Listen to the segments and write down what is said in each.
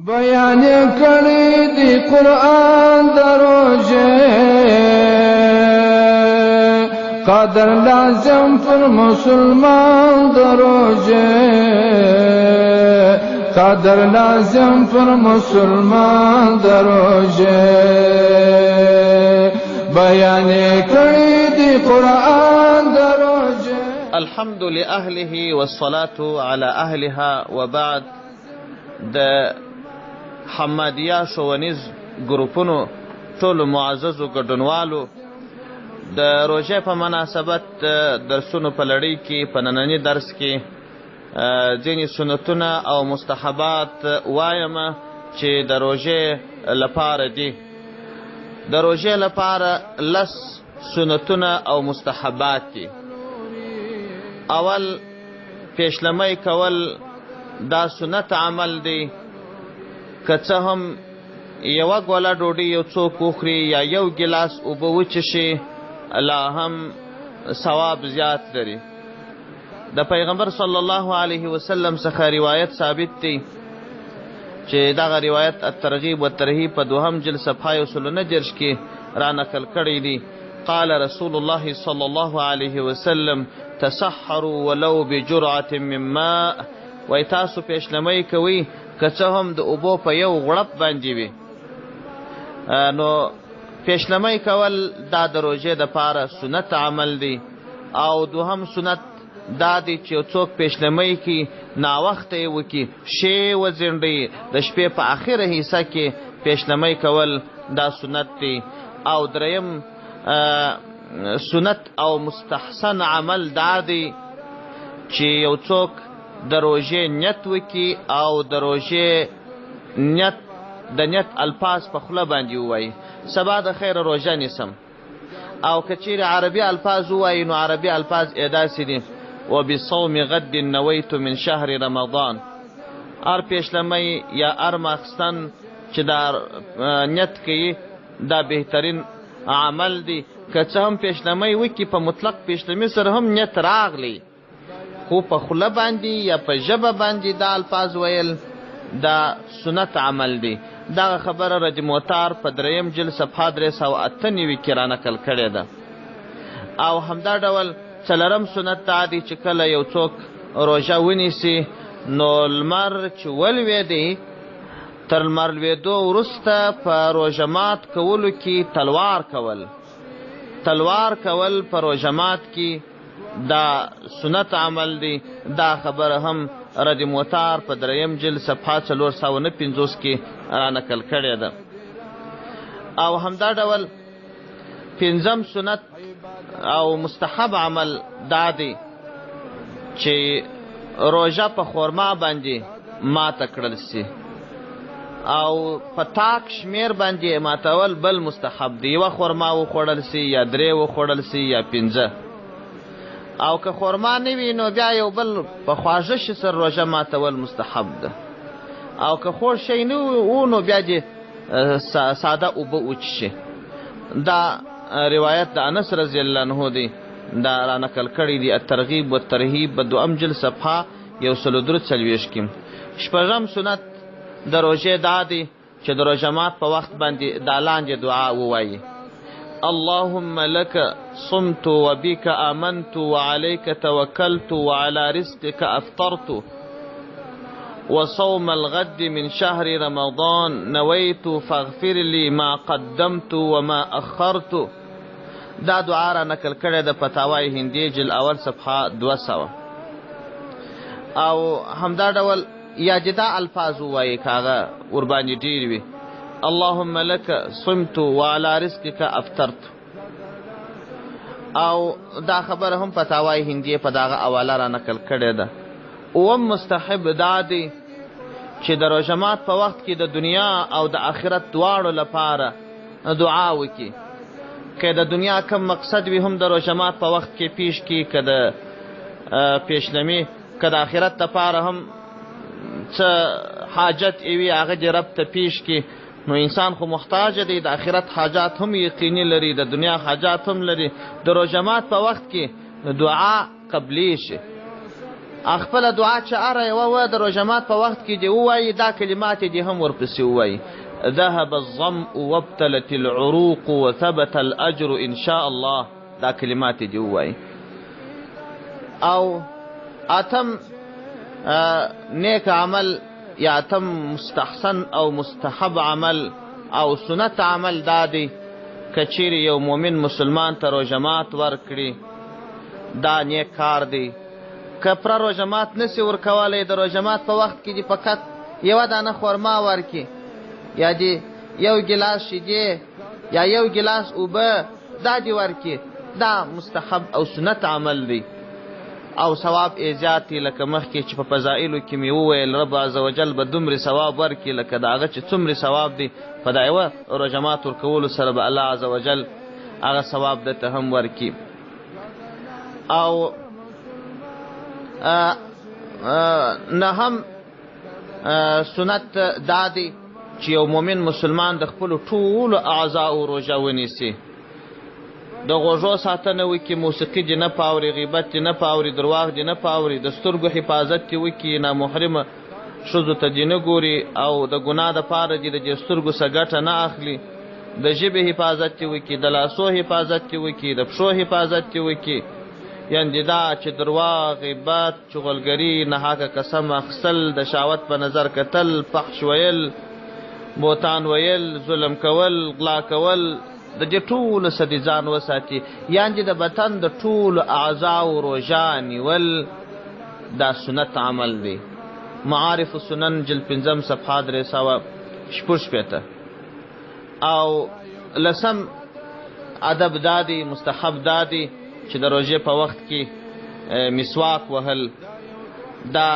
بیان کړی دی قرآن دروژه قدر لازم پر مسلمان دروژه قدر لازم پر مسلمان دروژه بیان کړی دی قرآن دروژه. الحمد لأهله والصلاة على أهلها وبعد. د حمادیه ښوونیز ګروپونو ټولو معززو ګډونوالو د روژې په مناسبت درسونو په لړۍ کې په ننني درس کې ځینې سنتونه او مستحبات وایم چې د روژې لپاره دي. د روژې لپاره 10 سنتونه او مستحبات دي. اول پیشلمی کول دا سنت عمل دی. که څه هم یوه ګوله ډوډۍ یو څوک وخوري یا یو ګیلاس اوبه وچښي لا هم ثواب زیات لري. د پیغمبر صلی الله علیه وسلم څخه روایت ثابت دی چې دغه روایت الترغیب والترهیب په 2 جلد صفحه 119 کې را نقل کړی دی. قال رسول الله صلی الله علیه وسلم تسحروا ولو بجرعة من ماء. وای تاسو پیشلمی کوي که څه هم د اوبو په یو غړپ باندې وي. نو پیشلمی کول دا د روژې دپاره سنت عمل دی. او دوهم سنت دا دی چې یو څوک پیشلمی کی ناوخته یې وکړي شی وزنډي د شپې په آخره حصه کې پیشلمی کول دا سنت دی. او دریم سنت او مستحسن عمل دا دی چې یو څوک د روژې نیت وکړي او د روژې نیت الفاظ په خوله باندې ووایي سبا د خیره روژه نیسم. او که چیرې عربي الفاظ ووایي نو عربي الفاظ داسې دي وبصوم غد نویت من شهر رمضان. هر پیشلمی یا هر ماخستن چې دا نیت کوي دا بهترین عمل دی. که څه هم پیشلمی وکړي په مطلق پیشلمی سره هم نیت راغلی خو په خوله باندې یا په ژبه باندې دا الفاظ ویل دا سنت عمل دی. دغه خبره رج موتار په 3 جلد صفحه 398 کې را نقل کړې ده. او همدا ډول 4م سنت دا دی چې کله یو څوک روژه ونیسي نو لمر چې ولویدي تر لمر لویدو وروسته په روژه مات کولو کې تلوار کول په روژه مات کې دا سنت عمل دی. دا خبره هم رد موتار په 3 جلد صفحه 459 کې را نقل کړې ده. او همدا ډول 5م سنت او مستحب عمل دا دی چې روژه په خورما باندې ماته کړل سي او په تاک شمیر باندې ماتول بل مستحب دی. 1 خورما وخوړل سي یا 3 وخوړل سي یا 5. او که خورما نه وي نو بیا یو بل په خواږه شي سره روژه ماتول مستحب ده. او که خوږ شی نه و نو بیا دې ساده اوبه وچښي. دا روایت د انس رضی الله عنه دی. دا را نقل کړی دی الترغیب والترهیب په 2 جلد صفحه 143 کې. 6م سنت د روژې دا دی چې د روژه مات په وخت باندې دا لاندې دعا ووایي اللهم لك صمت وبك آمنت وعليك توكلت وعلى رزقك أفطرت وصوم الغد من شهر رمضان نويت فاغفر لي ما قدمت وما أخرت. دا دعا را نقل کړې د فتاوی هندي جلد اول صفحه 200. او همدا ډول یا جدا الفاظ وایي کاغه ورباندې ډیر وي اللهم لك صمت وعلى رزقك افطرت. او دا خبره هم فتاوی هندي په داغه اواله را نقل کړې ده. اوم مستحب دا دی چې د روژه مات په وخت کې د دنیا او د آخرت دواړو لپاره دعا وکړي. که د دنیا کم مقصد وي هم د روژه مات په وخت کې پیش کړي، که د پیشلمي که د آخرت لپاره هم څه حاجت وي هغه دې رب ته پیش کړي. نو انسان خو محتاج دی، د آخرت حاجات هم یقیني لري، د دنیا حاجات هم لري. د روژه مات په وخت کې دعا قبلی شي. خپله دعا چې هره یوه وه د روژه مات په وخت کې دې ووایي، دا کلمات دې هم ورپسې ووایي. ذهب الظمء وابتلت العروق وثبت الأجر إن شاء الله. دا کلمات دې ووایي. او اتم نیک عمل یا اتم مستحسن او مستحب عمل او سنت عمل دا دی که چیرې یو مؤمن مسلمان ته روژه مات ورکړي، دا نیک کار دی. که پوره روژه مات نسي ورکولی، د روژه مات په وخت کې دې فقط یوه دانه خورما ورکړي یا دې یو ګیلاس شیدې یا یو ګیلاس اوبه دا دې ورکړي، دا مستحب او سنت عمل دی او ثواب یې زیات دی. لکه مخکې چې په فضایلو کې مې وویل رب عز وجل به دومرې ثواب ورکړي لکه د هغه چې څومره ثواب دی په دا یوه روژه مات ورکولو سره به الله عز وجل هغه ثواب درته هم ورکړي. او نهم سنت دا دی چې یو مؤمن مسلمان د خپلو ټولو اعضاو روژه ونیسي. د غوږو ساتنه وکړي، موسیقي دې نه پاوري، غیبت دې نه پاوري، درواغ دې نه پاوري، د سترګو حفاظت دې وکړي، نامحرمه ښځو ته دې نه ګوري او د ګناه دپاره دې د دې سترګو څه ګټه نه اخلي. د ژبې حفاظت دې وکړي، د لاسو حفاظت دې وکړي، د پښو حفاظت دې وکړي. یعنې دا چې درواغ، غیبت، چغلګري، ناحقه قسم اخیستل، د شهوت په نظر کتل، فحش ویل، بوتان ویل، ظلم کول، غلا کول، د دې ټولو څه دې ځان وساتي. یعنې د بدن د ټولو اعضاو روژه نیول دا سنت عمل دی. معارف السنن جلد 5 صفحه 366. او لسم ادب دادی، مستحب دادی چې د روژې په وخت کې مسواک وهل، دا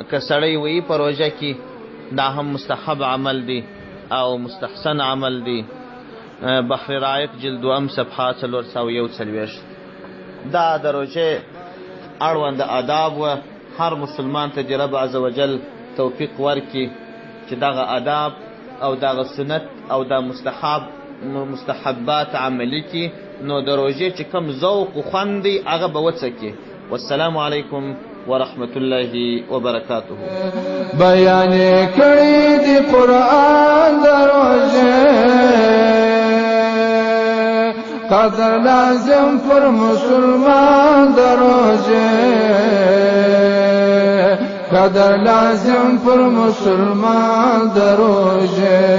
که سړی وایي په روژه کې دا هم مستحب عمل دی او مستحسن عمل دی. بحر رائق جلد 2 صفحه 441. دا د روژې اړوند آداب و هر مسلمان ته دې رب عز وجل توفیق ورکړي چې دغه آداب او دغه سنت او دا مستحبات عملي کړي، نو د روژې چې کوم ذوق و خوند دی هغه به وڅکي. والسلام علیکم ورحمة الله وبرکاته. بیان کړي دی قرآن د روژې، قدر لازم پر مسلمان د روژې، قدر لازم پر مسلمان د روژې.